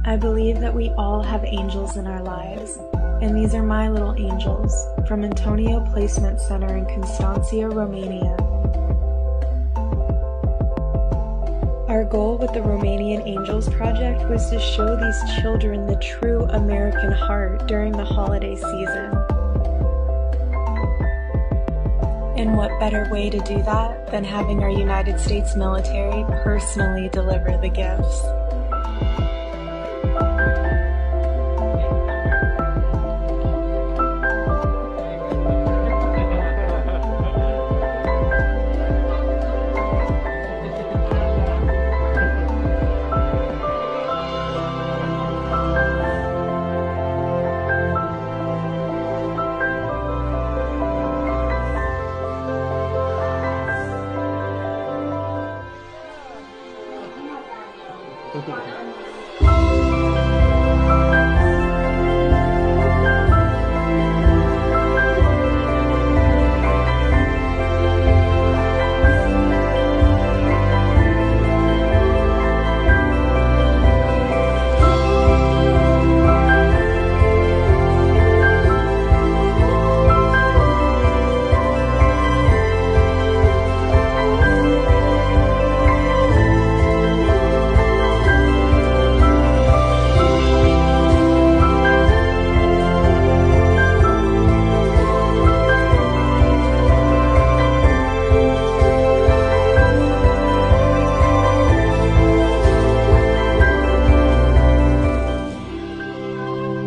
I believe that we all have angels in our lives, and these are my little angels from Antonio Placement Center in Constanța, Romania. Our goal with the Romanian Angels Project was to show these children the true American heart during the holiday season. And what better way to do that than having our United States military personally deliver the gifts?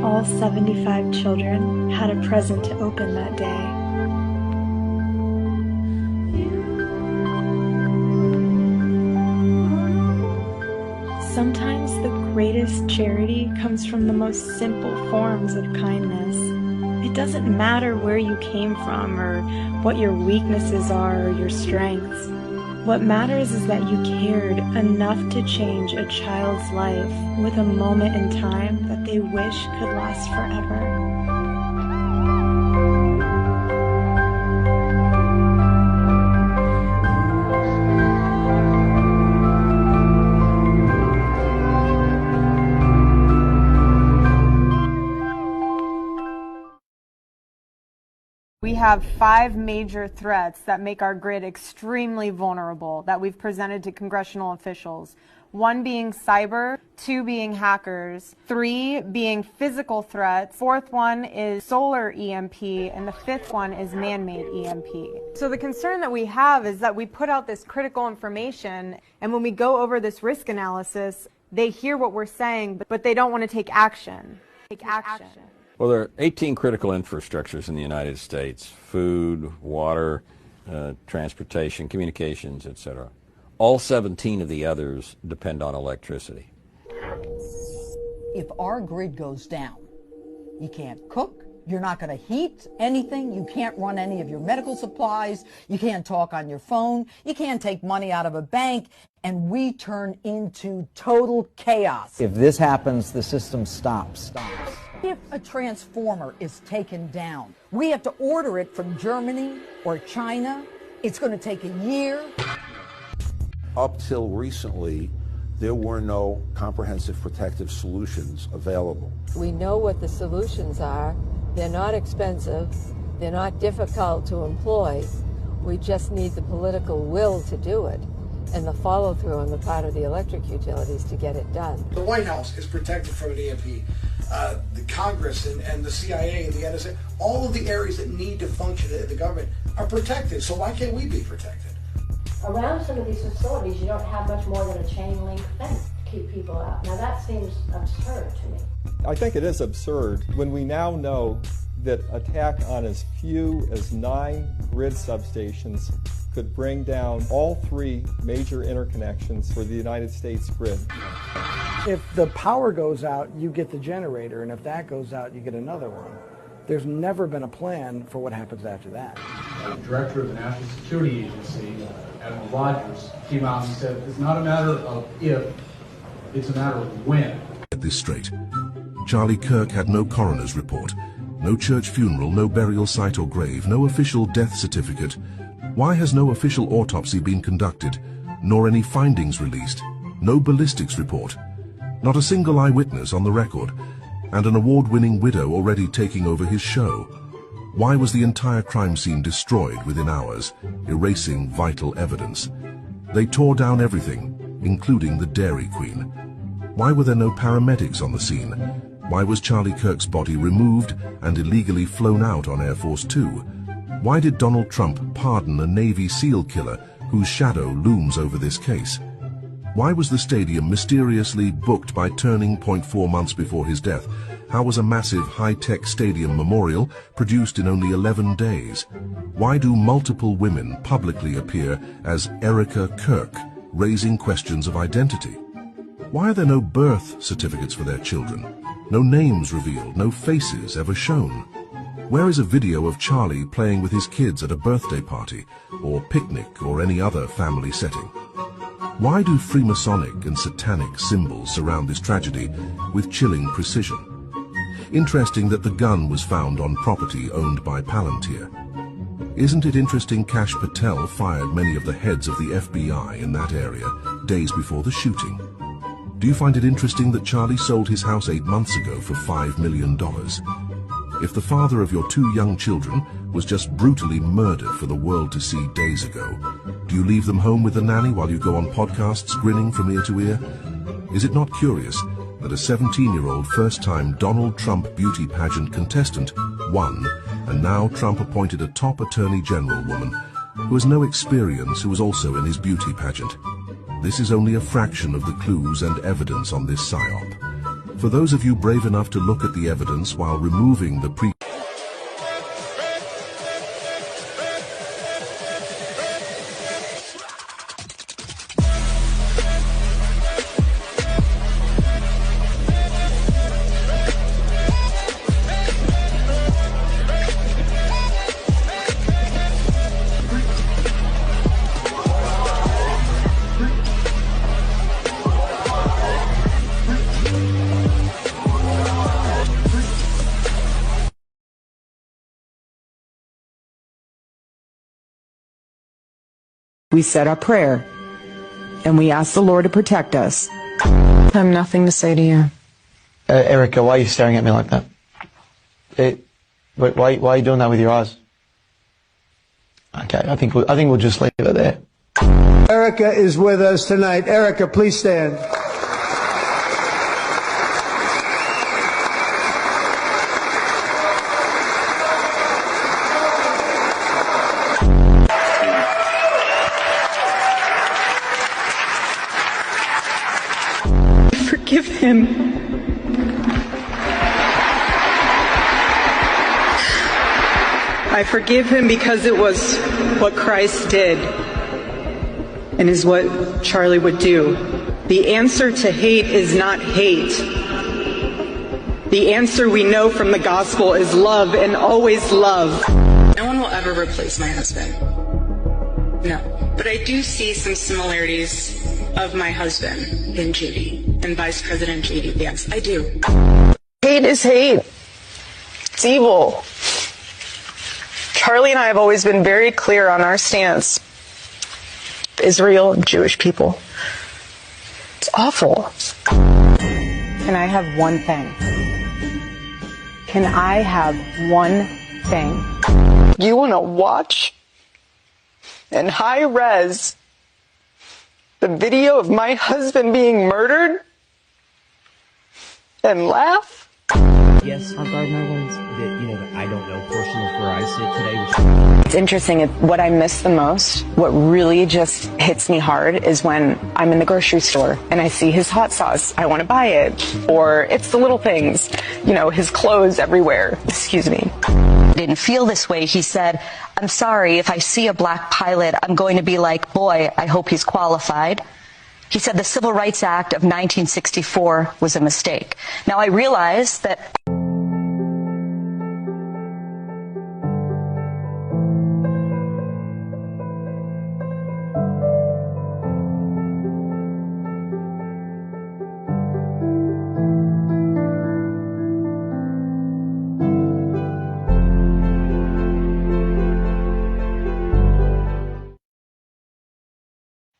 All 75 children had a present to open that day. Sometimes the greatest charity comes from the most simple forms of kindness. It doesn't matter where you came from or what your weaknesses are or your strengths. What matters is that you cared enough to change a child's life with a moment in time that they wish could last forever. We have 5 major threats that make our grid extremely vulnerable that we've presented to congressional officials. 1 being cyber, 2 being hackers, 3 being physical threats, 4th one is solar EMP, and the 5th one is man-made EMP. So the concern that we have is that we put out this critical information, and when we go over this risk analysis, they hear what we're saying, but they don't want to take action. Well, there are 18 critical infrastructures in the United States: food, water, transportation, communications, etc. All 17 of the others depend on electricity. If our grid goes down, you can't cook, you're not going to heat anything, you can't run any of your medical supplies, you can't talk on your phone, you can't take money out of a bank, and we turn into total chaos. If this happens, the system stops. If a transformer is taken down, we have to order it from Germany or China. It's going to take a year. Up till recently, there were no comprehensive protective solutions available. We know what the solutions are. They're not expensive. They're not difficult to employ. We just need the political will to do it and the follow-through on the part of the electric utilities to get it done. The White House is protected from an EMP. The Congress and the CIA and the NSA, all of the areas that need to function in the government are protected. So why can't we be protected? Around some of these facilities, you don't have much more than a chain link fence to keep people out. Now that seems absurd to me. I think it is absurd when we now know that attack on as few as 9 grid substations could bring down all 3 major interconnections for the United States grid. If the power goes out, you get the generator, and if that goes out, you get another one. There's never been a plan for what happens after that. The director of the National Security Agency, Admiral Rogers, came out and said it's not a matter of if, it's a matter of when. Get this straight. Charlie Kirk had no coroner's report, no church funeral, no burial site or grave, no official death certificate. Why has no official autopsy been conducted, nor any findings released? No ballistics report. Not a single eyewitness on the record, and an award-winning widow already taking over his show. Why was the entire crime scene destroyed within hours, erasing vital evidence? They tore down everything, including the Dairy Queen. Why were there no paramedics on the scene? Why was Charlie Kirk's body removed and illegally flown out on Air Force Two? Why did Donald Trump pardon a Navy SEAL killer whose shadow looms over this case? Why was the stadium mysteriously booked by Turning Point 4 months before his death? How was a massive high-tech stadium memorial produced in only 11 days? Why do multiple women publicly appear as Erika Kirk, raising questions of identity? Why are there no birth certificates for their children? No names revealed, no faces ever shown? Where is a video of Charlie playing with his kids at a birthday party, or picnic, or any other family setting? Why do Freemasonic and satanic symbols surround this tragedy with chilling precision? Interesting that the gun was found on property owned by Palantir. Isn't it interesting Kash Patel fired many of the heads of the FBI in that area days before the shooting? Do you find it interesting that Charlie sold his house 8 months ago for $5 million? If the father of your 2 young children was just brutally murdered for the world to see days ago, do you leave them home with the nanny while you go on podcasts grinning from ear to ear? Is it not curious that a 17-year-old first-time Donald Trump beauty pageant contestant won, and now Trump appointed a top attorney general woman who has no experience, who was also in his beauty pageant? This is only a fraction of the clues and evidence on this psyop. For those of you brave enough to look at the evidence while removing the We said our prayer, and we asked the Lord to protect us. I have nothing to say to you. Erika, why are you staring at me like that? Why are you doing that with your eyes? Okay, I think we'll just leave it there. Erika is with us tonight. Erika, please stand. Forgive him. I forgive him because it was what Christ did and is what Charlie would do. The answer to hate is not hate. The answer we know from the gospel is love, and always love. No one will ever replace my husband. No. But I do see some similarities of my husband in Judy, and Vice President Judy. Yes, I do. Hate is hate. It's evil. Charlie and I have always been very clear on our stance. Israel and Jewish people. It's awful. Can I have one thing? Can I have one thing? You want to watch in high res the video of my husband being murdered and laugh? Yes, I'll guard my words. I don't know portion of where I sit today. It's interesting. What I miss the most, what really just hits me hard, is when I'm in the grocery store and I see his hot sauce. I want to buy it. Or it's the little things, his clothes everywhere. Excuse me. Didn't feel this way. He said, I'm sorry, if I see a black pilot, I'm going to be like, boy, I hope he's qualified. He said the Civil Rights Act of 1964 was a mistake. Now I realize that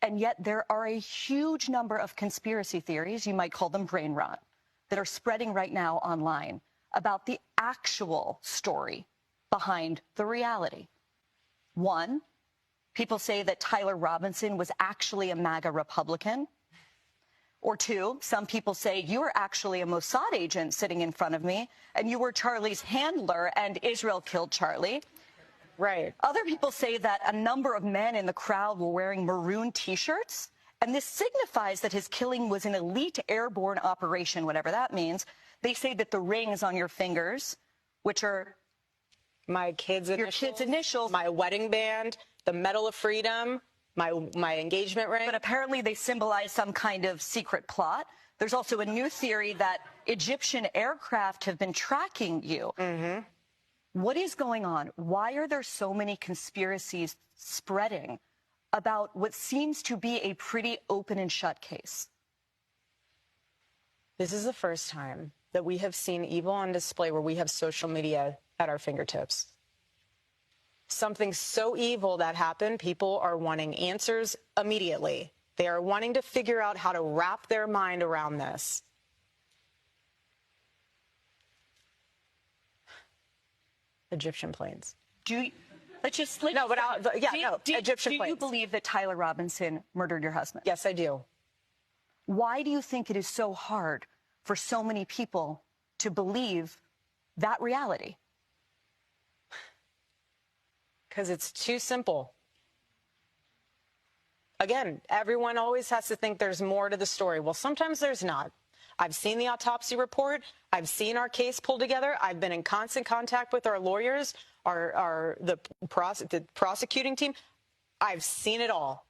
And yet there are a huge number of conspiracy theories, you might call them brain rot, that are spreading right now online about the actual story behind the reality. One, people say that Tyler Robinson was actually a MAGA Republican. Or two, some people say you were actually a Mossad agent sitting in front of me, and you were Charlie's handler, and Israel killed Charlie. Right. Other people say that a number of men in the crowd were wearing maroon T-shirts, and this signifies that his killing was an elite airborne operation, whatever that means. They say that the rings on your fingers, which are my kids' initials, my wedding band, the Medal of Freedom, my engagement ring. But apparently they symbolize some kind of secret plot. There's also a new theory that Egyptian aircraft have been tracking you. Mm-hmm. What is going on? Why are there so many conspiracies spreading about what seems to be a pretty open and shut case? This is the first time that we have seen evil on display where we have social media at our fingertips. Something so evil that happened, people are wanting answers immediately. They are wanting to figure out how to wrap their mind around this. Egyptian planes. Egyptian planes. Do you believe that Tyler Robinson murdered your husband? Yes, I do. Why do you think it is so hard for so many people to believe that reality? Because it's too simple. Again, everyone always has to think there's more to the story. Well, sometimes there's not. I've seen the autopsy report. I've seen our case pulled together. I've been in constant contact with our lawyers, the prosecuting team. I've seen it all.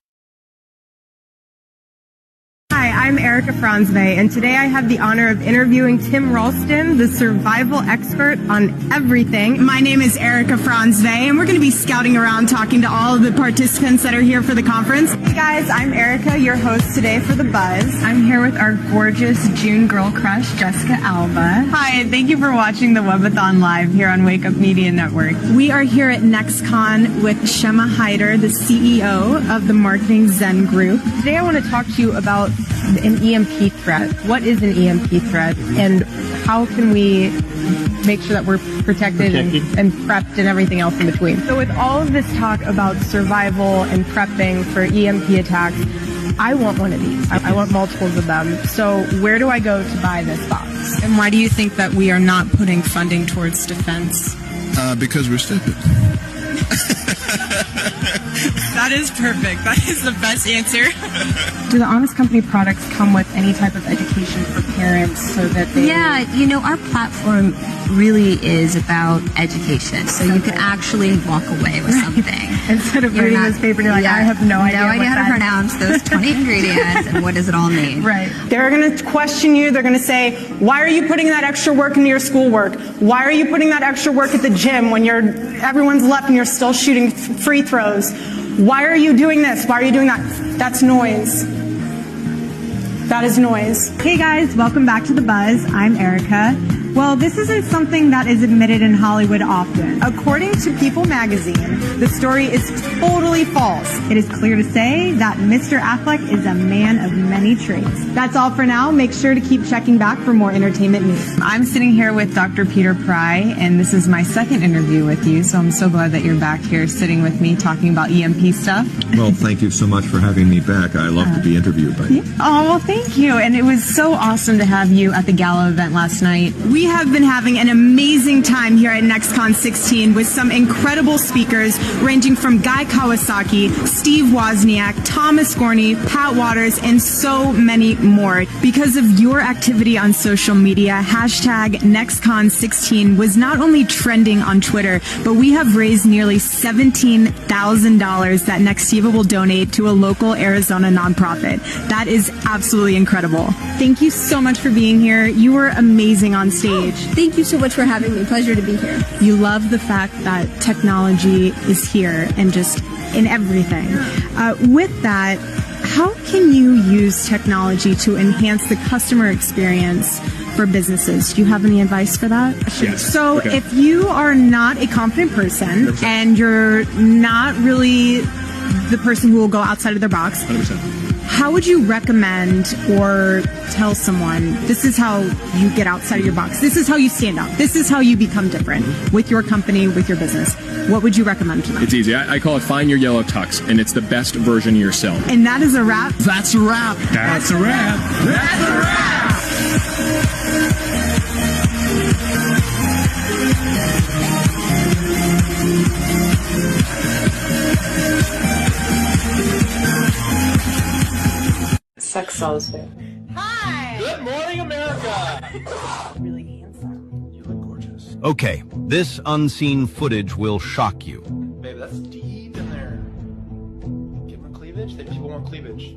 Hi, I'm Erika Franzwey, and today I have the honor of interviewing Tim Ralston, the survival expert on everything. My name is Erika Franzwey, and we're going to be scouting around talking to all of the participants that are here for the conference. Hey guys, I'm Erika, your host today for The Buzz. I'm here with our gorgeous June girl crush, Jessica Alba. Hi, and thank you for watching the Webathon Live here on Wake Up Media Network. We are here at NextCon with Shema Hyder, the CEO of the Marketing Zen Group. Today I want to talk to you about an EMP threat. What is an EMP threat, and how can we make sure that we're protected and prepped and everything else in between? So with all of this talk about survival and prepping for EMP attacks, I want one of these. I want multiples of them. So where do I go to buy this box? And why do you think that we are not putting funding towards defense? Because we're stupid. That is perfect. That is the best answer. Do the Honest Company products come with any type of education for parents so that they... Yeah, our platform really is about education. So you can actually walk away with something. Instead of reading this paper, you're like, I have no idea how to pronounce those 20 ingredients and what does it all mean. Right. They're going to question you. They're going to say, why are you putting that extra work into your schoolwork? Why are you putting that extra work at the gym when everyone's left and you're still shooting free throws? Why are you doing this? Why are you doing that? That's noise. That is noise. Hey guys, welcome back to The Buzz. I'm Erika. Well, this isn't something that is admitted in Hollywood often. According to People magazine, the story is totally false. It is clear to say that Mr. Affleck is a man of many traits. That's all for now. Make sure to keep checking back for more entertainment news. I'm sitting here with Dr. Peter Pry, and this is my second interview with you, so I'm so glad that you're back here sitting with me talking about EMP stuff. Well, thank you so much for having me back. I love to be interviewed by you. Oh, well, thank you. And it was so awesome to have you at the gala event last night. We have been having an amazing time here at NextCon 16 with some incredible speakers ranging from Guy Kawasaki, Steve Wozniak, Thomas Gorney, Pat Waters, and so many more. Because of your activity on social media, hashtag NextCon16 was not only trending on Twitter, but we have raised nearly $17,000 that Nextiva will donate to a local Arizona nonprofit. That is absolutely incredible. Thank you so much for being here. You were amazing on stage. Thank you so much for having me. Pleasure to be here. You love the fact that technology is here and just in everything. With that, how can you use technology to enhance the customer experience for businesses? Do you have any advice for that? Yes. So if you are not a confident person and you're not really the person who will go outside of their box. 100%. How would you recommend or tell someone, this is how you get outside of your box, this is how you stand out, this is how you become different with your company, with your business? What would you recommend to them? It's easy. I call it find your yellow tux, and it's the best version of yourself. And that is a wrap? That's a wrap. That's a wrap. That's a wrap. Sex sells me. Hi! Good morning, America! Really handsome. You look gorgeous. Okay, this unseen footage will shock you. Babe, that's deep in there. Give them cleavage? People want cleavage.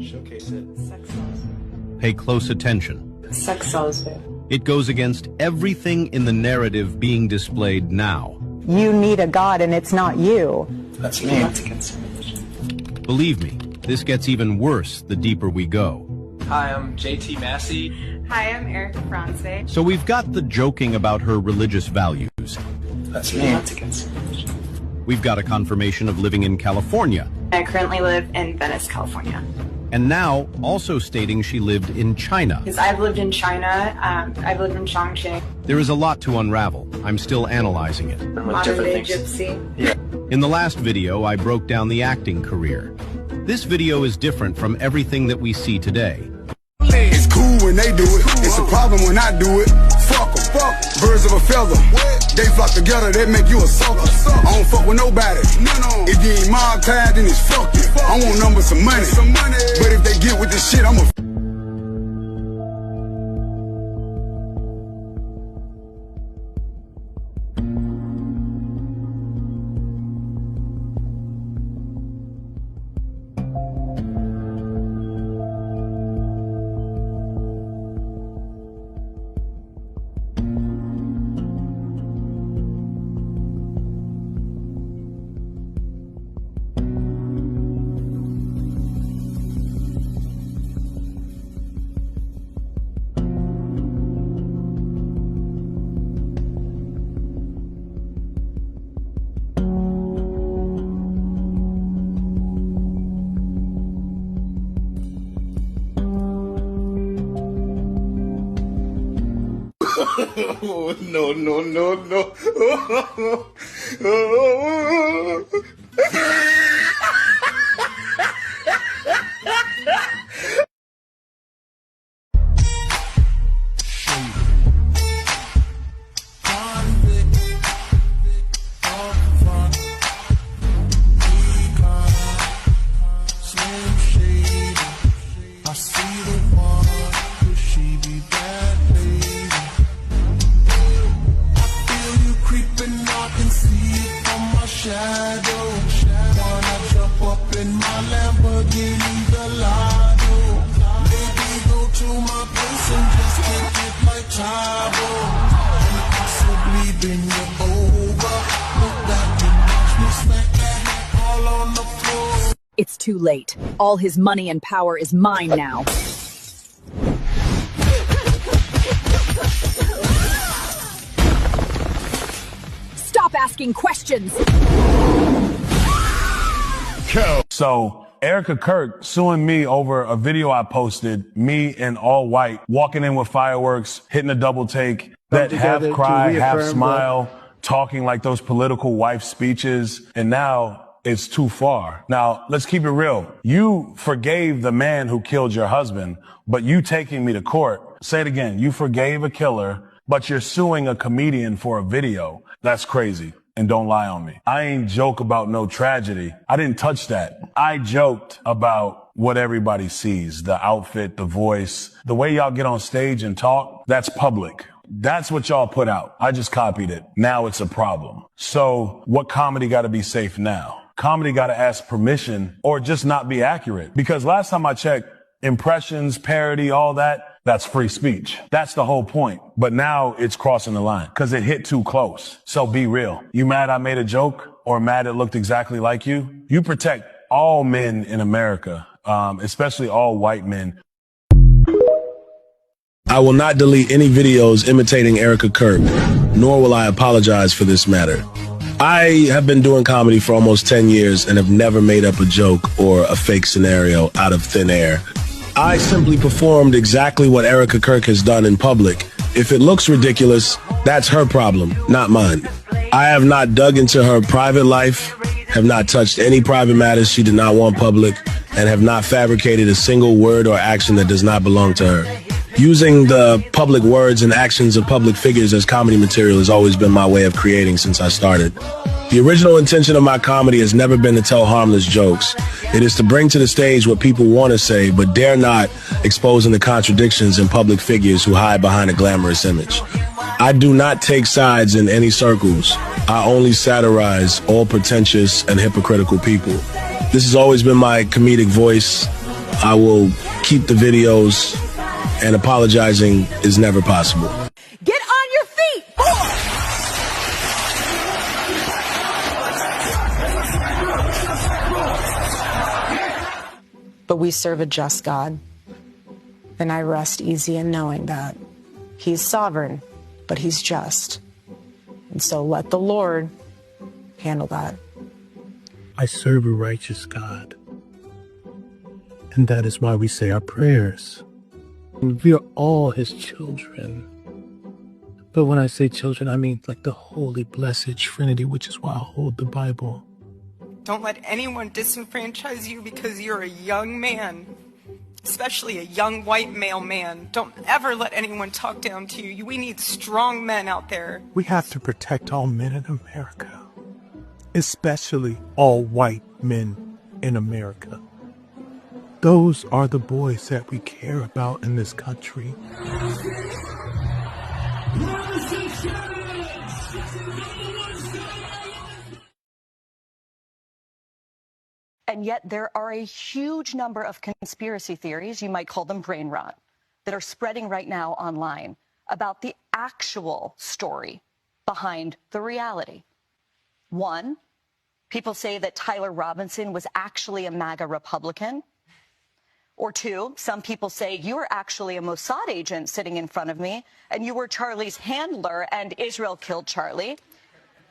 Showcase it. Sex sells me. Pay close attention. Sex sells me. It goes against everything in the narrative being displayed now. You need a God and it's not you. That's me. That's against religion. Believe me, this gets even worse the deeper we go. Hi, I'm JT Massey. Hi, I'm Erika France. So we've got the joking about her religious values. That's me. That's against religion. We've got a confirmation of living in California. I currently live in Venice, California. And now also stating she lived in China. Because I've lived in China, I've lived in Chongqing. There is a lot to unravel. I'm still analyzing it. Modern day gypsy. Yeah. In the last video, I broke down the acting career. This video is different from everything that we see today. It's cool when they do it. It's a problem when I do it. Fuck 'em. Fuck. Birds of a feather. They flock together, they make you a sucker. I don't fuck with nobody. If you ain't mob tied, then it's fuck you. I want numbers, some money. But if they get with this shit, I'm a... Oh, no, no, no, no. I see the one, could she be that lady? I feel you creeping, I can see it from my shadow. Wanna jump up in my Lamborghini Gallardo. Maybe go to my place and just kick it like Chavo. And possibly bend you over. Look back and watch me smack that hat all on the floor. It's too late. All his money and power is mine now. Stop asking questions! So, Erika Kirk suing me over a video I posted, me in all white, walking in with fireworks, hitting a double take, that half cry, half smile, talking like those political wife speeches, and now it's too far. Now, let's keep it real. You forgave the man who killed your husband, but you taking me to court, say it again, you forgave a killer, but you're suing a comedian for a video. That's crazy. And don't lie on me. I ain't joke about no tragedy. I didn't touch that. I joked about what everybody sees, the outfit, the voice, the way y'all get on stage and talk. That's public. That's what y'all put out. I just copied it. Now it's a problem. So what comedy got to be safe now? Comedy got to ask permission or just not be accurate. Because last time I checked, impressions, parody, all that, that's free speech. That's the whole point. But now it's crossing the line because it hit too close. So be real. You mad I made a joke or mad it looked exactly like you? You protect all men in America, especially all white men. I will not delete any videos imitating Erika Kirk, nor will I apologize for this matter. I have been doing comedy for almost 10 years and have never made up a joke or a fake scenario out of thin air. I simply performed exactly what Erika Kirk has done in public. If it looks ridiculous, that's her problem, not mine. I have not dug into her private life, have not touched any private matters she did not want public, and have not fabricated a single word or action that does not belong to her. Using the public words and actions of public figures as comedy material has always been my way of creating since I started. The original intention of my comedy has never been to tell harmless jokes. It is to bring to the stage what people want to say, but dare not, exposing the contradictions in public figures who hide behind a glamorous image. I do not take sides in any circles. I only satirize all pretentious and hypocritical people. This has always been my comedic voice. I will keep the videos, and apologizing is never possible. Get on your feet! But we serve a just God, and I rest easy in knowing that He's sovereign, but He's just. And so let the Lord handle that. I serve a righteous God, and that is why we say our prayers. And we are all His children. But when I say children, I mean like the holy, blessed Trinity, which is why I hold the Bible. Don't let anyone disenfranchise you because you're a young man, especially a young white male man. Don't ever let anyone talk down to you. We need strong men out there. We have to protect all men in America, especially all white men in America. Those are the boys that we care about in this country. And yet there are a huge number of conspiracy theories, you might call them brain rot, that are spreading right now online about the actual story behind the reality. One, people say that Tyler Robinson was actually a MAGA Republican. Or two, some people say you were actually a Mossad agent sitting in front of me, and you were Charlie's handler, and Israel killed Charlie.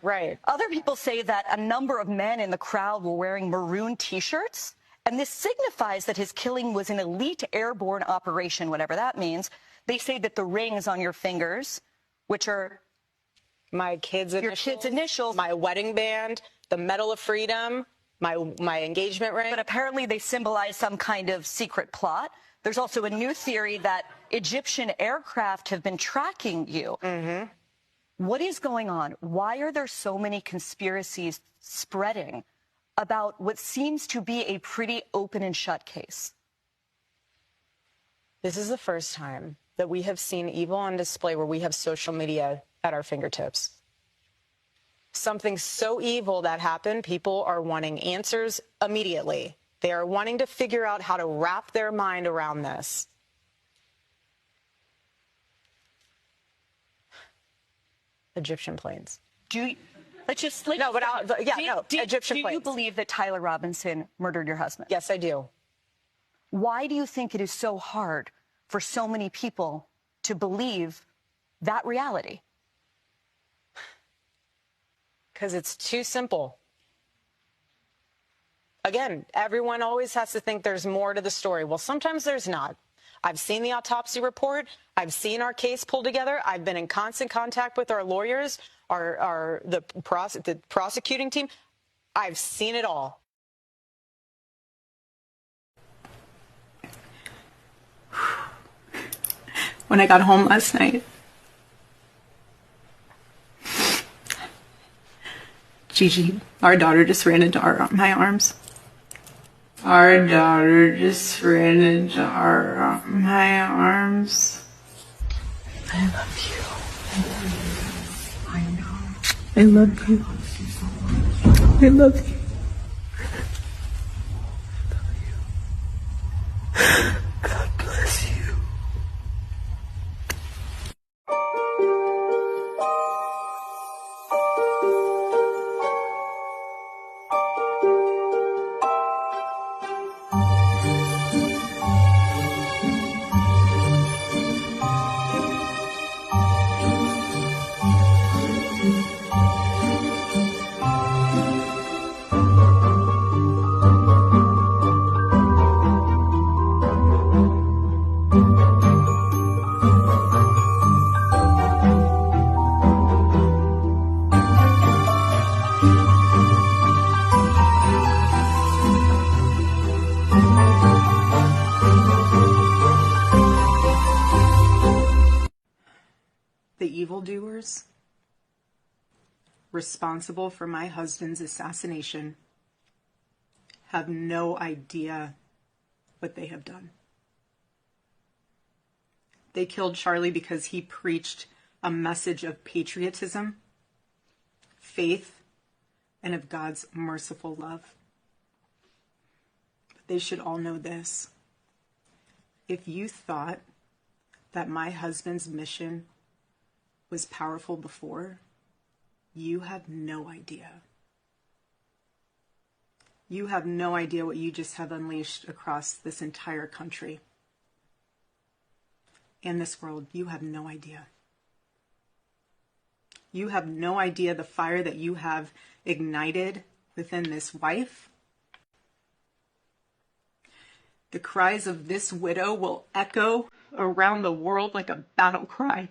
Right. Other people say that a number of men in the crowd were wearing maroon T-shirts, and this signifies that his killing was an elite airborne operation, whatever that means. They say that the rings on your fingers, which are my kids' your kids' initials, my wedding band, the Medal of Freedom, my engagement ring. But apparently they symbolize some kind of secret plot. There's also a new theory that Egyptian aircraft have been tracking you. Mm-hmm. What is going on? Why are there so many conspiracies spreading about what seems to be a pretty open and shut case? This is the first time that we have seen evil on display where we have social media at our fingertips. Something so evil that happened, people are wanting answers immediately. They are wanting to figure out how to wrap their mind around this. Egyptian planes. Egyptian planes. Do you believe that Tyler Robinson murdered your husband? Yes, I do. Why do you think it is so hard for so many people to believe that reality? Because it's too simple. Again, everyone always has to think there's more to the story. Well, sometimes there's not. I've seen the autopsy report. I've seen our case pulled together. I've been in constant contact with our lawyers, the prosecuting team. I've seen it all. When I got home last night, Gigi, our daughter, just ran into my arms. Our daughter just ran into my arms. I love you. I know. I love you. I love you. God bless you. the evildoers responsible for my husband's assassination have no idea what they have done. They killed Charlie because he preached a message of patriotism, faith, and of God's merciful love. But they should all know this. If you thought that my husband's mission was powerful before, you have no idea. You have no idea what you just have unleashed across this entire country and this world. You have no idea. You have no idea the fire that you have ignited within this wife. The cries of this widow will echo around the world like a battle cry.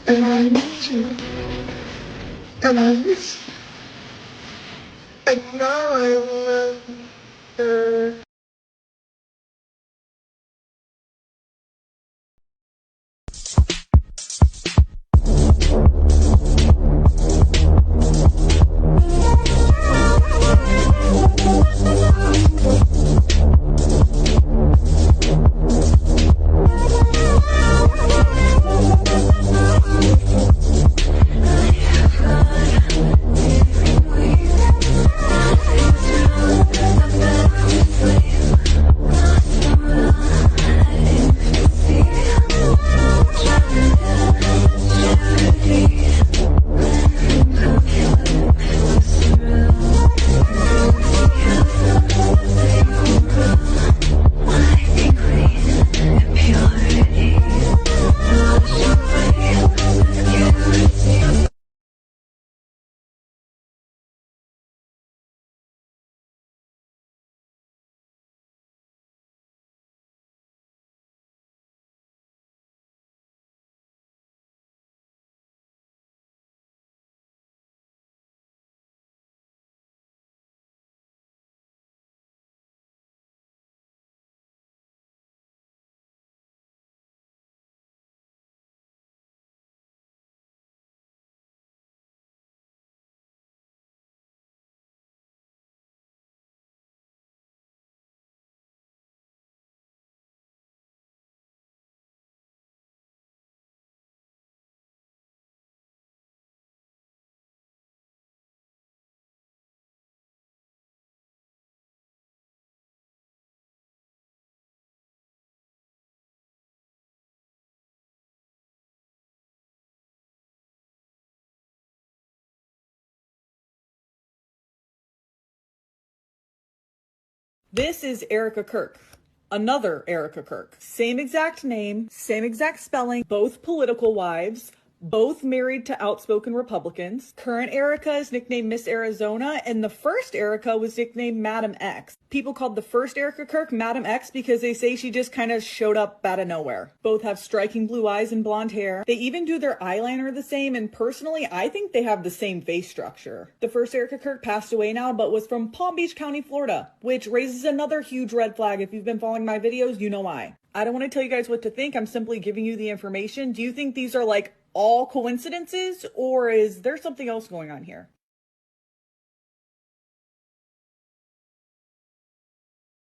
And I need you. And I miss you. And now I wonder. This is Erika Kirk. Another Erika Kirk. Same exact name, same exact spelling, both political wives, both married to outspoken Republicans. Current Erika is nicknamed Miss Arizona, and the first Erika was nicknamed Madam X. People called the first Erika Kirk Madam X because they say she just kind of showed up out of nowhere. Both have striking blue eyes and blonde hair. They even do their eyeliner the same, and personally, I think they have the same face structure. The first Erika Kirk passed away now, but was from Palm Beach County, Florida, which raises another huge red flag. If you've been following my videos, you know why. I don't want to tell you guys what to think. I'm simply giving you the information. Do you think these are like all coincidences, or is there something else going on here?